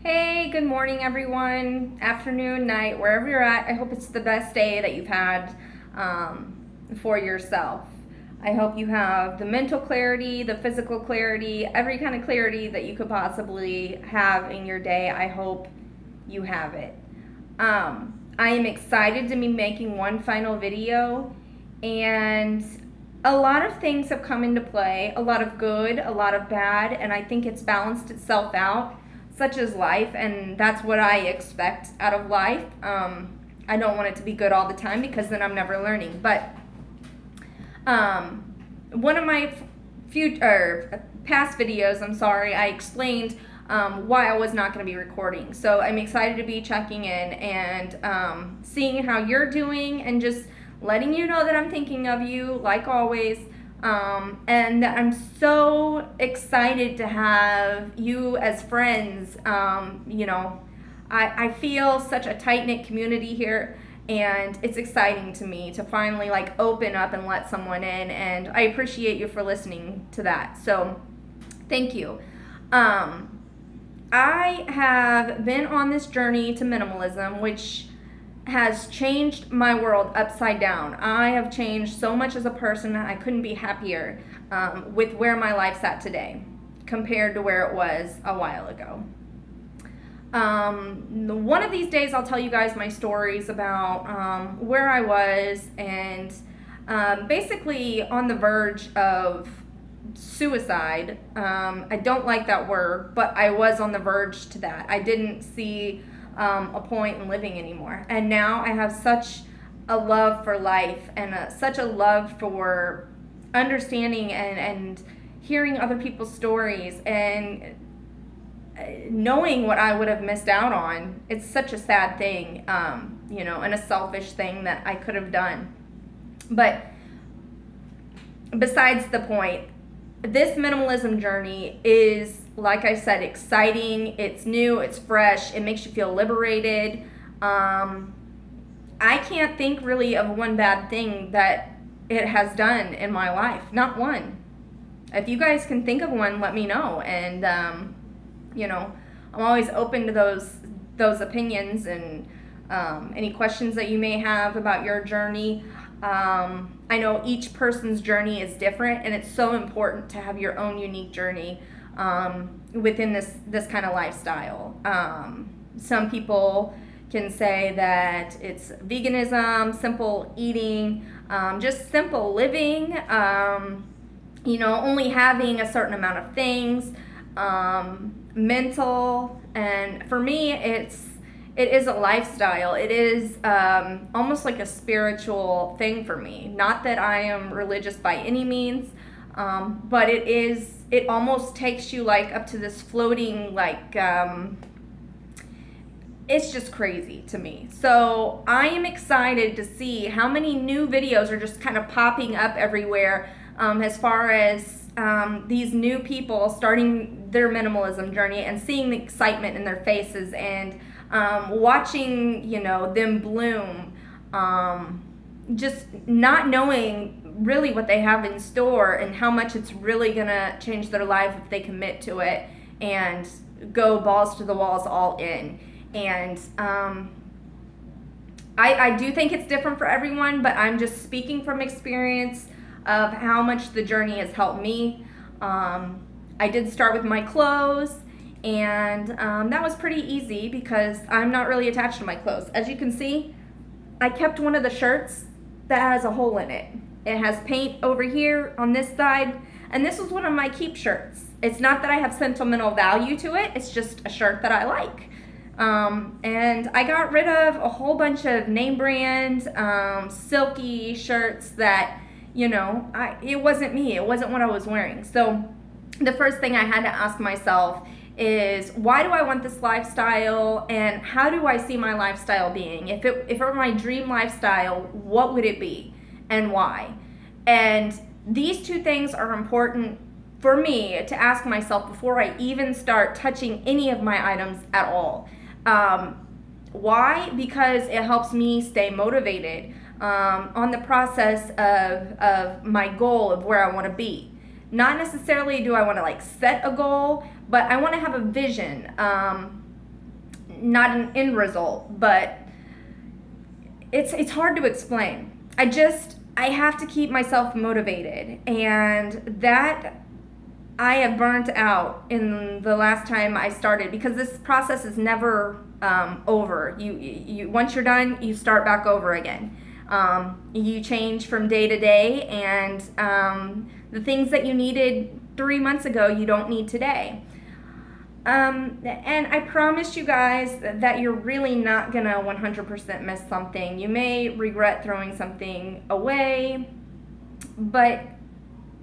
Hey, good morning, everyone. Afternoon, night, wherever you're at. I hope it's the best day that you've had for yourself. I hope you have the mental clarity, the physical clarity, every kind of clarity that you could possibly have in your day. I hope you have it. I am excited to be making one final video, and a lot of things have come into play, a lot of good, a lot of bad, and I think it's balanced itself out, such as life, and that's what I expect out of life. I don't want it to be good all the time because then I'm never learning. But one of my past videos, I explained why I was not going to be recording. So I'm excited to be checking in and seeing how you're doing and just letting you know that I'm thinking of you, like always. And I'm so excited to have you as friends. I feel such a tight-knit community here, and it's exciting to me to finally open up and let someone in, and I appreciate you for listening to that. So thank you. I have been on this journey to minimalism, which has changed my world upside down. I have changed so much as a person. I couldn't be happier with where my life's at today compared to where it was a while ago. One of these days I'll tell you guys my stories about where I was and basically on the verge of suicide. I don't like that word, but I was on the verge to that. I didn't see a point in living anymore. And now I have such a love for life and such a love for understanding and hearing other people's stories and knowing what I would have missed out on. It's such a sad thing, and a selfish thing that I could have done. But besides the point, this minimalism journey is, like I said, exciting. It's new, it's fresh, it makes you feel liberated. I can't think really of one bad thing that it has done in my life. Not one. If you guys can think of one, let me know. And I'm always open to those opinions and any questions that you may have about your journey. I know each person's journey is different, and it's so important to have your own unique journey within this kind of lifestyle. Some people can say that it's veganism, simple eating, just simple living, only having a certain amount of things, mental, and for me it is a lifestyle. It is almost like a spiritual thing for me. Not that I am religious by any means, but it almost takes you up to this floating, it's just crazy to me. So I am excited to see how many new videos are just kind of popping up everywhere as far as these new people starting their minimalism journey and seeing the excitement in their faces and watching, them bloom, just not knowing really what they have in store and how much it's really gonna change their life if they commit to it and go balls to the walls all in. And I do think it's different for everyone, but I'm just speaking from experience of how much the journey has helped me. I did start with my clothes, and that was pretty easy because I'm not really attached to my clothes. As you can see, I kept one of the shirts that has a hole in it. It has paint over here on this side, and this was one of my keep shirts. It's not that I have sentimental value to it, it's just a shirt that I like. And I got rid of a whole bunch of name brand, silky shirts that, it wasn't me. It wasn't what I was wearing. So the first thing I had to ask myself is, why do I want this lifestyle, and how do I see my lifestyle being? If it were my dream lifestyle, what would it be and why? And these two things are important for me to ask myself before I even start touching any of my items at all. Why? Because it helps me stay motivated on the process of my goal of where I want to be. Not necessarily do I want to set a goal, but I want to have a vision. not an end result, but it's hard to explain. I have to keep myself motivated, and that I have burnt out in the last time I started, because this process is never over. You once you're done, you start back over again. You change from day to day, and the things that you needed 3 months ago, you don't need today. And I promise you guys that you're really not gonna 100% miss something. You may regret throwing something away, but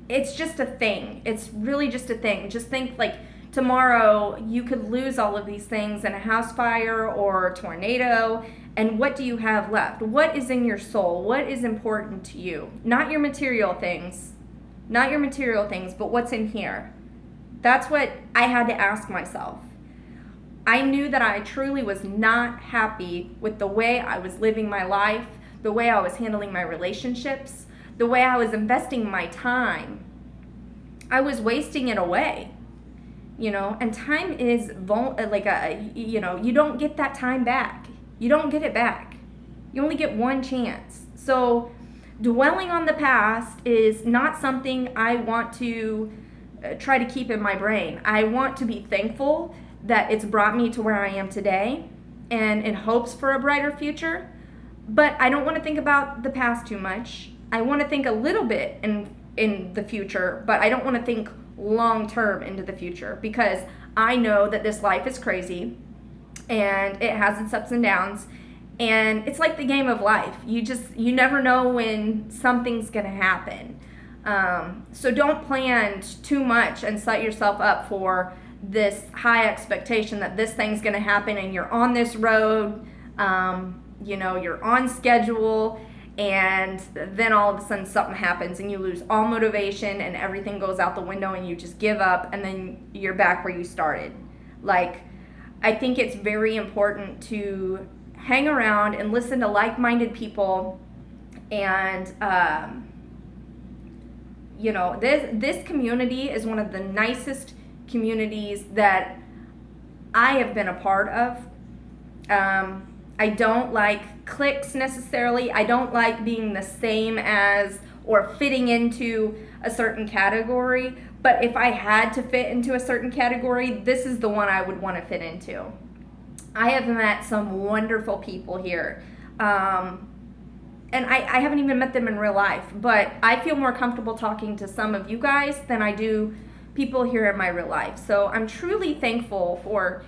it's just a thing. It's really just a thing. Just think, like, tomorrow you could lose all of these things in a house fire or a tornado, and what do you have left? What is in your soul? What is important to you? Not your material things, but what's in here. That's what I had to ask myself. I knew that I truly was not happy with the way I was living my life, the way I was handling my relationships, the way I was investing my time. I was wasting it away, and time is you don't get that time back. You don't get it back. You only get one chance. So dwelling on the past is not something I want to try to keep in my brain. I want to be thankful that it's brought me to where I am today, and in hopes for a brighter future. But I don't want to think about the past too much. I want to think a little bit in the future, but I don't want to think long term into the future, because I know that this life is crazy and it has its ups and downs, and it's like the game of life. You never know when something's going to happen. So don't plan too much and set yourself up for this high expectation that this thing's going to happen, and you're on this road, you're on schedule, and then all of a sudden something happens and you lose all motivation and everything goes out the window and you just give up, and then you're back where you started. Like, I think it's very important to hang around and listen to like-minded people, and this community is one of the nicest communities that I have been a part of. I don't like cliques necessarily. I don't like being the same as or fitting into a certain category. But if I had to fit into a certain category, this is the one I would want to fit into. I have met some wonderful people here. And I haven't even met them in real life, but I feel more comfortable talking to some of you guys than I do people here in my real life. So I'm truly thankful for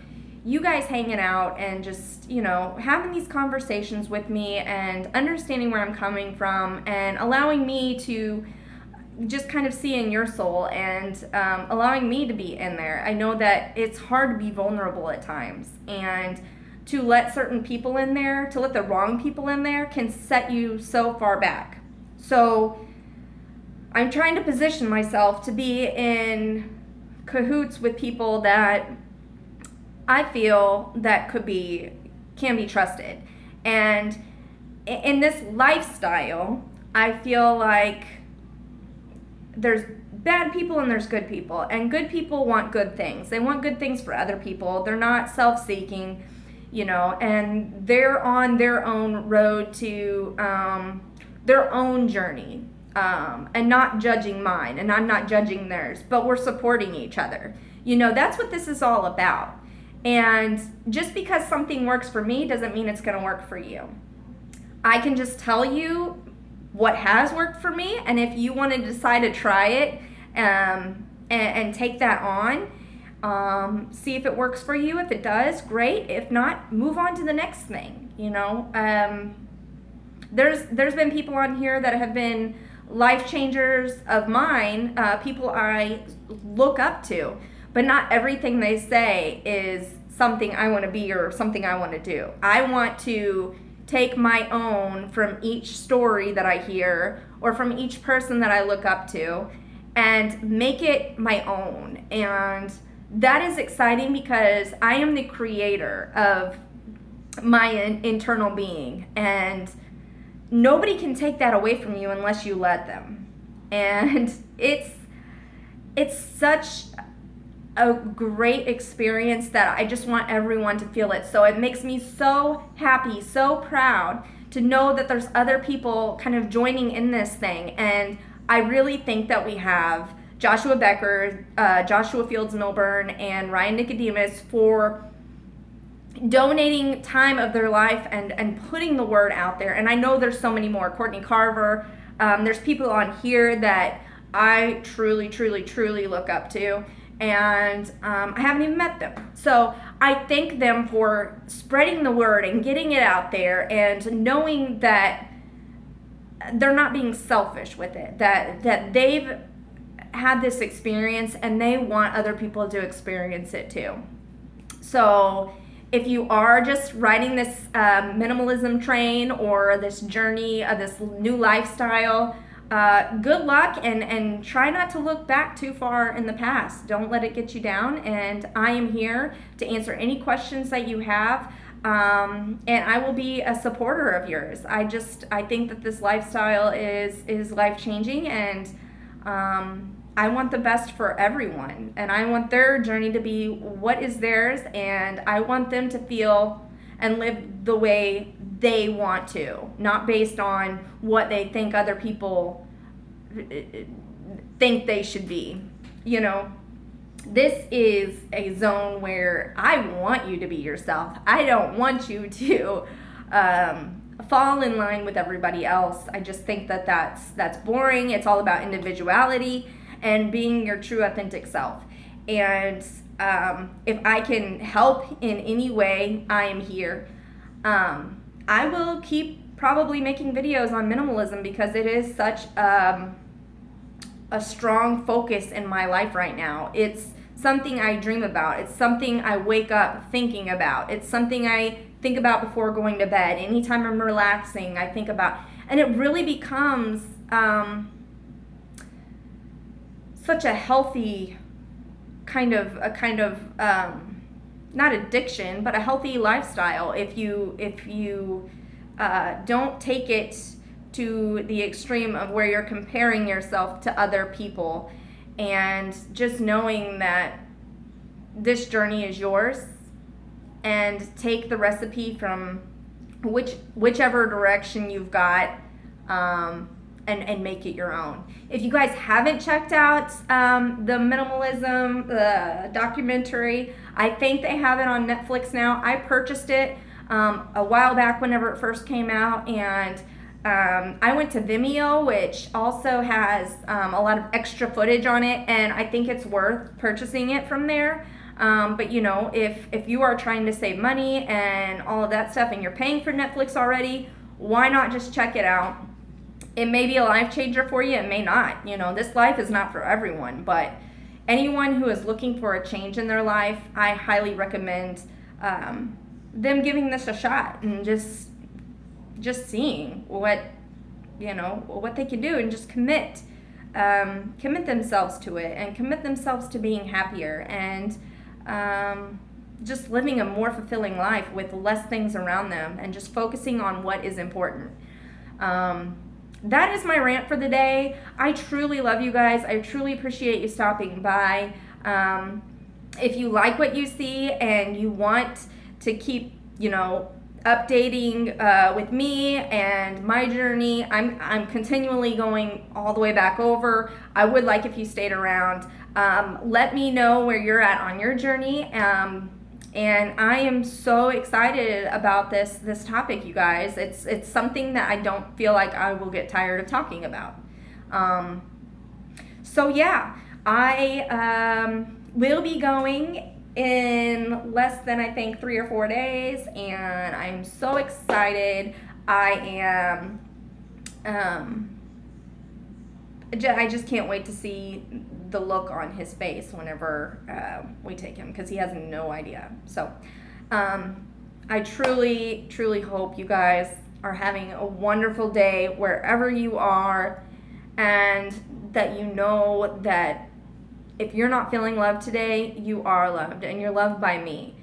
you guys hanging out and just, having these conversations with me and understanding where I'm coming from and allowing me to just kind of see in your soul and allowing me to be in there. I know that it's hard to be vulnerable at times, and to let certain people in there, to let the wrong people in there, can set you so far back. So I'm trying to position myself to be in cahoots with people that I feel that can be trusted. And in this lifestyle, I feel like there's bad people and there's good people. And good people want good things. They want good things for other people. They're not self-seeking, and they're on their own road to their own journey, and not judging mine, and I'm not judging theirs, but we're supporting each other. That's what this is all about. And just because something works for me doesn't mean it's going to work for you. I can just tell you what has worked for me, and if you want to decide to try it and take that on, see if it works for you. If it does, great. If not, move on to the next thing. There's been people on here that have been life changers of mine, people I look up to, but not everything they say is something I want to be or something I want to do. I want to take my own from each story that I hear or from each person that I look up to and make it my own. And that is exciting because I am the creator of my internal being, and nobody can take that away from you unless you let them. And it's such a great experience that I just want everyone to feel it. So it makes me so happy, so proud to know that there's other people kind of joining in this thing. And I really think that we have Joshua Becker, Joshua Fields Milburn, and Ryan Nicodemus for donating time of their life and putting the word out there. And I know there's so many more. Courtney Carver, there's people on here that I truly, truly, truly look up to. And I haven't even met them. So I thank them for spreading the word and getting it out there and knowing that they're not being selfish with it, that they've had this experience and they want other people to experience it too. So if you are just riding this minimalism train or this journey of this new lifestyle, good luck and try not to look back too far in the past. Don't let it get you down. And I am here to answer any questions that you have. And I will be a supporter of yours. I think that this lifestyle is life-changing, and I want the best for everyone, and I want their journey to be what is theirs, and I want them to feel and live the way they want to, not based on what they think other people think they should be. You know, this is a zone where I want you to be yourself. I don't want you to fall in line with everybody else. I just think that that's boring. It's all about individuality and being your true authentic self. And if I can help in any way, I am here. I will keep probably making videos on minimalism because it is such a strong focus in my life right now. It's something I dream about. It's something I wake up thinking about. It's something I think about before going to bed. Anytime I'm relaxing, I think about, and it really becomes such a healthy kind of not addiction, but a healthy lifestyle if you don't take it to the extreme of where you're comparing yourself to other people, and just knowing that this journey is yours, and take the recipe from whichever direction you've got, and make it your own. If you guys haven't checked out the minimalism documentary, I think they have it on Netflix now. I purchased it a while back whenever it first came out, and I went to Vimeo, which also has a lot of extra footage on it, and I think it's worth purchasing it from there. But you know, if you are trying to save money and all of that stuff and you're paying for Netflix already, why not just check it out? It may be a life changer for you, it may not. You know, this life is not for everyone, but anyone who is looking for a change in their life, I highly recommend them giving this a shot and just seeing what they can do, and just commit themselves to it, and commit themselves to being happier, and just living a more fulfilling life with less things around them, and just focusing on what is important. That is my rant for the day. I truly love you guys. I truly appreciate you stopping by. If you like what you see and you want to keep, updating with me and my journey, I'm continually going all the way back over. I would like if you stayed around. Let me know where you're at on your journey. And I am so excited about this topic, you guys. It's something that I don't feel like I will get tired of talking about. So yeah, I will be going in less than, I think, 3 or 4 days, and I'm so excited. I just can't wait to see the look on his face whenever we take him, because he has no idea. So I truly, truly hope you guys are having a wonderful day wherever you are, and that you know that if you're not feeling loved today, you are loved, and you're loved by me.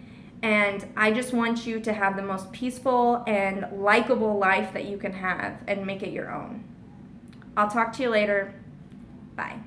And I just want you to have the most peaceful and likable life that you can have, and make it your own. I'll talk to you later. Bye.